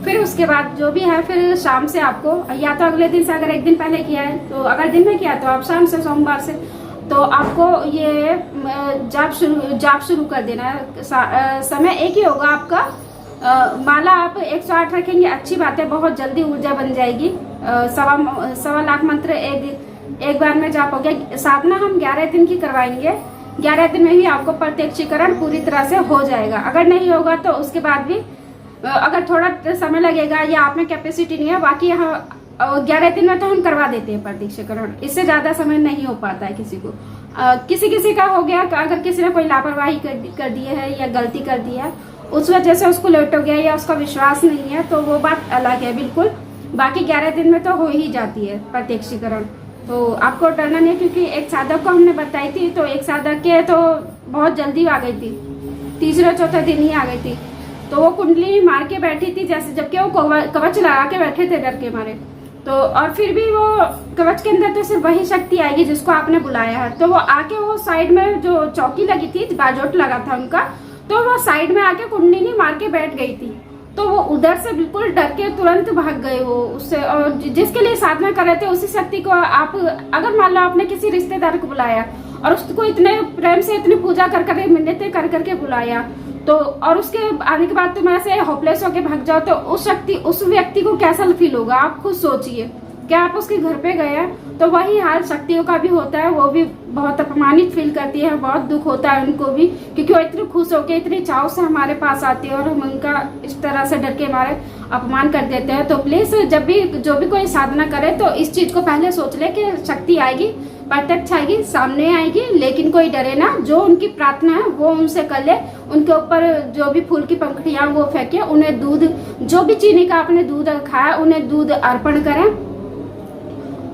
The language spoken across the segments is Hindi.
फिर उसके बाद जो भी है, फिर शाम से आपको या तो अगले दिन से, अगर एक दिन पहले किया है तो अगर दिन में किया तो आप शाम से, सोमवार से तो आपको ये जाप शुरू कर देना है। समय एक ही होगा आपका। माला आप 108 रखेंगे, अच्छी बात है, बहुत जल्दी ऊर्जा बन जाएगी। 1.25 लाख मंत्र एक बार में जाप हो गया। साधना हम 11 दिन की करवाएंगे, 11 दिन में ही आपको प्रत्यक्षीकरण पूरी तरह से हो जाएगा। अगर नहीं होगा तो उसके बाद भी अगर थोड़ा समय लगेगा या आप में कैपेसिटी नहीं है, बाकी यहाँ 11 दिन में तो हम करवा देते हैं प्रत्यक्षीकरण। इससे ज्यादा समय नहीं हो पाता है किसी को। किसी का हो गया, अगर किसी ने कोई लापरवाही कर दी है या गलती कर दी है, उस वजह से उसको लेट हो गया या उसका विश्वास नहीं है, तो वो बात अलग है बिल्कुल। बाकी 11 दिन में तो हो ही जाती है प्रत्यक्षीकरण, तो आपको डरना नहीं। क्योंकि एक साधक को हमने बताई थी, तो एक साधक के तो बहुत जल्दी आ गई थी, तीसरे चौथे दिन ही आ गई थी। तो वो कुंडली मार के बैठी थी जैसे, जबकि वो कवच लगा के बैठे थे डर के मारे। तो और फिर भी वो कवच के अंदर तो सिर्फ वही शक्ति आएगी जिसको आपने बुलाया है। तो वो आके वो साइड में जो चौकी लगी थी, बाजोट लगा था उनका, तो वो साइड में आके कुंडली मार के बैठ गई थी। तो वो उधर से बिल्कुल डर के तुरंत भाग गए वो उससे। और जिसके लिए साधना कर रहे थे, उसी शक्ति को आप, अगर मान लो आपने किसी रिश्तेदार को बुलाया और उसको इतने प्रेम से इतनी पूजा कर मिन्नतें कर करके बुलाया, तो और उसके आने के बाद तुम ऐसे होपलेस होके भाग जाओ, तो उस व्यक्ति को कैसा फील होगा आप खुद सोचिए। क्या आप उसके घर पे गए हैं? तो वही हाल शक्तियों का भी होता है, वो भी बहुत अपमानित फील करती है, बहुत दुख होता है उनको भी, क्योंकि वो इतनी खुश होके इतनी चाव से हमारे पास आती है और हम उनका इस तरह से डर के मारे अपमान कर देते हैं। तो प्लीज जब भी जो भी कोई साधना करे तो इस चीज को पहले सोच ले कि शक्ति आएगी, प्रत्यक्ष आएगी, सामने आएगी, लेकिन कोई डरे ना। जो उनकी प्रार्थना है वो उनसे कर ले। उनके ऊपर जो भी फूल की पंखुड़ियां वो फेंके, उन्हें दूध, जो भी चीनी का आपने दूध खाया उन्हें दूध अर्पण करें,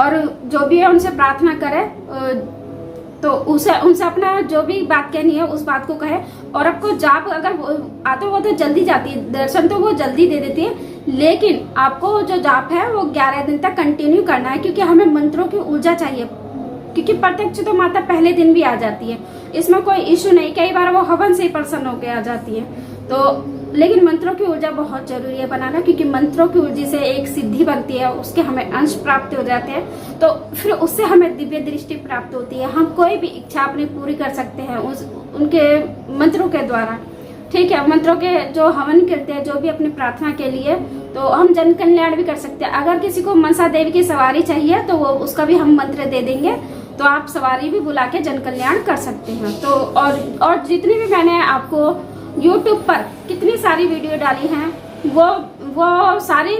और जो भी है उनसे प्रार्थना करें। तो उनसे अपना जो भी बात कहनी है उस बात को कहे। और आपको जाप अगर आते वो तो जल्दी जाती है, दर्शन तो वो जल्दी दे देती है, लेकिन आपको जो जाप है वो 11 दिन तक कंटिन्यू करना है, क्योंकि हमें मंत्रों की ऊर्जा चाहिए। क्योंकि प्रत्यक्ष तो माता पहले दिन भी आ जाती है, इसमें कोई इश्यू नहीं। कई बार वो हवन से ही प्रसन्न होकर आ जाती है। तो लेकिन मंत्रों की ऊर्जा बहुत जरूरी है बनाना, क्योंकि मंत्रों की ऊर्जा से एक सिद्धि बनती है, उसके हमें अंश प्राप्त हो जाते हैं। तो फिर उससे हमें दिव्य दृष्टि प्राप्त होती है। हम कोई भी इच्छा अपनी पूरी कर सकते हैं उनके मंत्रों के द्वारा। ठीक है, मंत्रों के जो हवन करते हैं, जो भी अपनी प्रार्थना के लिए, तो हम जन कल्याण भी कर सकते हैं। अगर किसी को मनसा देवी की सवारी चाहिए तो वो उसका भी हम मंत्र दे देंगे, तो आप सवारी भी बुला के जन कल्याण कर सकते हैं। तो और जितनी भी मैंने आपको YouTube पर कितनी सारी वीडियो डाली हैं, वो सारी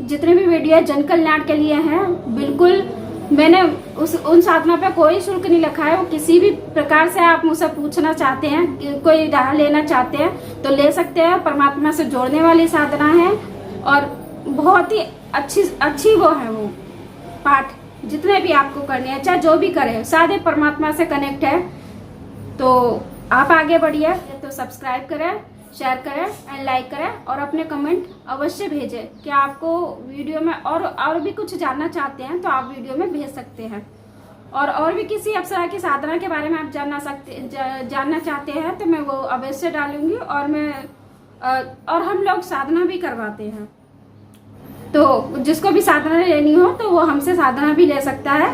जितने भी वीडियो जन कल्याण के लिए हैं, बिल्कुल मैंने उन साधना पे कोई शुल्क नहीं रखा है। वो किसी भी प्रकार से आप मुझसे पूछना चाहते हैं, कोई राह लेना चाहते हैं तो ले सकते हैं। परमात्मा से जोड़ने वाली साधना है और बहुत ही अच्छी वो है। वो पाठ जितने भी आपको करने हैं, चाहे जो भी करें, सादे परमात्मा से कनेक्ट है। तो आप आगे बढ़िए, तो सब्सक्राइब करें, शेयर करें एंड लाइक करें, और अपने कमेंट अवश्य भेजें कि आपको वीडियो में और भी कुछ जानना चाहते हैं तो आप वीडियो में भेज सकते हैं। और भी किसी अप्सरा की साधना के बारे में आप जानना चाहते हैं तो मैं वो अवश्य डालूंगी। और हम लोग साधना भी करवाते हैं, तो जिसको भी साधना लेनी हो तो वो हमसे साधना भी ले सकता है,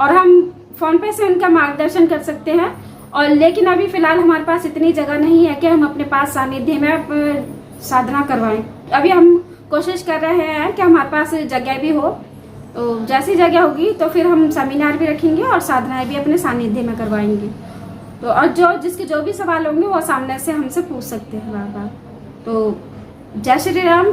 और हम फोन पे से उनका मार्गदर्शन कर सकते हैं। और लेकिन अभी फिलहाल हमारे पास इतनी जगह नहीं है कि हम अपने पास सानिध्य में साधना करवाएं। अभी हम कोशिश कर रहे हैं कि हमारे पास जगह भी हो, तो जैसी जगह होगी तो फिर हम सेमिनार भी रखेंगे और साधनाएं भी अपने सानिध्य में करवाएंगे। तो और जिसके जो भी सवाल होंगे वो सामने से हमसे पूछ सकते हैं बार बार। तो जय श्री राम।